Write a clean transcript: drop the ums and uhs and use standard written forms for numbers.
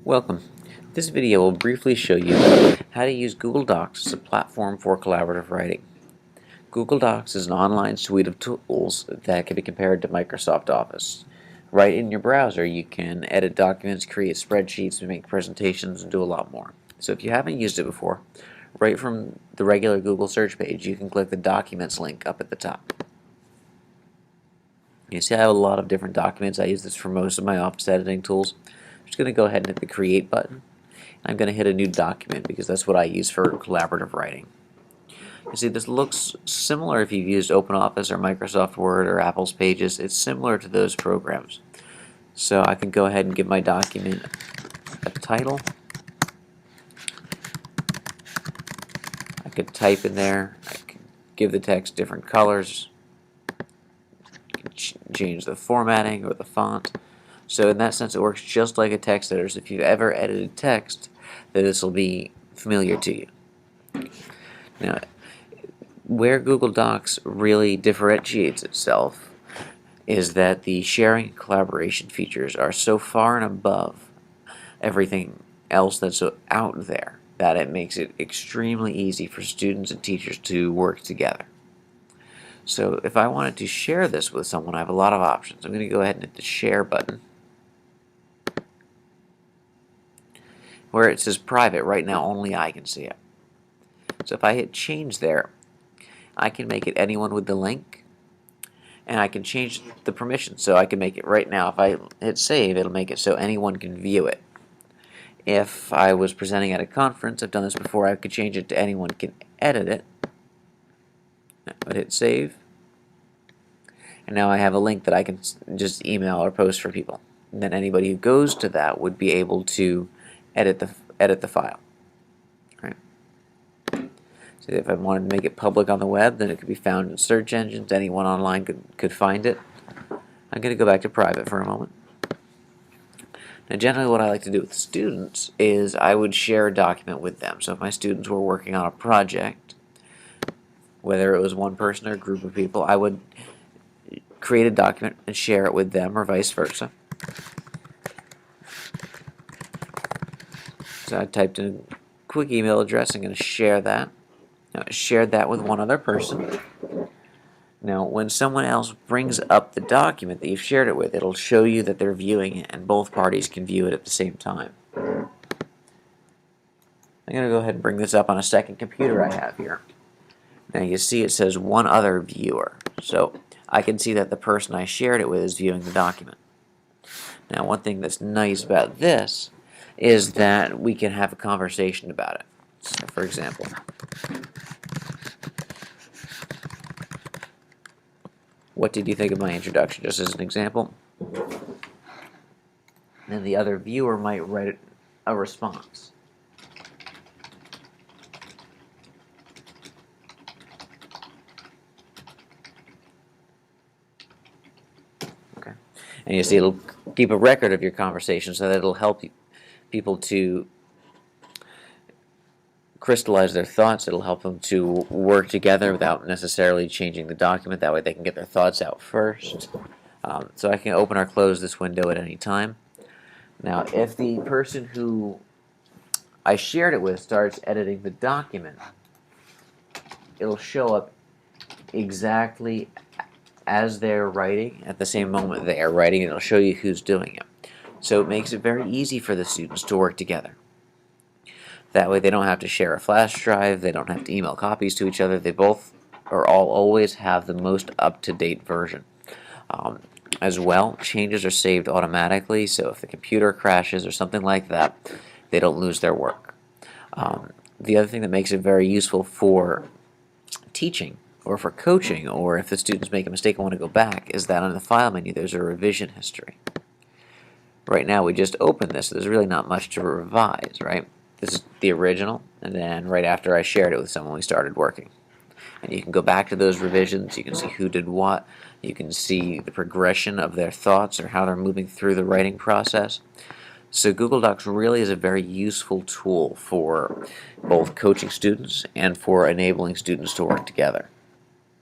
Welcome. This video will briefly show you how to use Google Docs as a platform for collaborative writing. Google Docs is an online suite of tools that can be compared to Microsoft Office. Right in your browser, you can edit documents, create spreadsheets, make presentations, and do a lot more. So if you haven't used it before, right from the regular Google search page, you can click the Documents link up at the top. You see I have a lot of different documents. I use this for most of my office editing tools. I'm just going to go ahead and hit the Create button. I'm going to hit a new document because that's what I use for collaborative writing. You see, this looks similar if you've used OpenOffice or Microsoft Word or Apple's Pages. It's similar to those programs. So I can go ahead and give my document a title. I could type in there. I could give the text different colors. Change the formatting or the font. So in that sense, it works just like a text editor. So if you've ever edited text, then this will be familiar to you. Now, where Google Docs really differentiates itself is that the sharing and collaboration features are so far and above everything else that's out there that it makes it extremely easy for students and teachers to work together. So if I wanted to share this with someone, I have a lot of options. I'm going to go ahead and hit the Share button, where it says Private. Right now, only I can see it. So if I hit Change there, I can make it anyone with the link, and I can change the permission. So I can make it right now. If I hit Save, it'll make it so anyone can view it. If I was presenting at a conference, I've done this before, I could change it to anyone can edit it. I would hit Save, and now I have a link that I can just email or post for people. And then anybody who goes to that would be able to edit the file. Right. So if I wanted to make it public on the web, then it could be found in search engines. Anyone online could find it. I'm going to go back to private for a moment. Now, generally what I like to do with students is I would share a document with them. So if my students were working on a project, whether it was one person or a group of people, I would create a document and share it with them, or vice versa. So I typed in a quick email address. I'm going to share that. Now, I shared that with one other person. Now, when someone else brings up the document that you've shared it with, it'll show you that they're viewing it, and both parties can view it at the same time. I'm going to go ahead and bring this up on a second computer I have here. Now you see it says one other viewer, so I can see that the person I shared it with is viewing the document. Now one thing that's nice about this is that we can have a conversation about it. So for example, what did you think of my introduction, just as an example? Then the other viewer might write a response. And you see it'll keep a record of your conversation so that it'll help people to crystallize their thoughts. It'll help them to work together without necessarily changing the document. That way they can get their thoughts out first. So I can open or close this window at any time. Now if the person who I shared it with starts editing the document, it'll show up exactly as they're writing, at the same moment they are writing, and it'll show you who's doing it. So it makes it very easy for the students to work together. That way they don't have to share a flash drive, they don't have to email copies to each other, they both or all always have the most up-to-date version. As well, changes are saved automatically, so if the computer crashes or something like that, they don't lose their work. The other thing that makes it very useful for teaching or for coaching, or if the students make a mistake and want to go back, is that on the file menu there's a revision history. Right now we just opened this, so there's really not much to revise, right? This is the original, and then right after I shared it with someone we started working. And you can go back to those revisions, you can see who did what, you can see the progression of their thoughts or how they're moving through the writing process. So Google Docs really is a very useful tool for both coaching students and for enabling students to work together.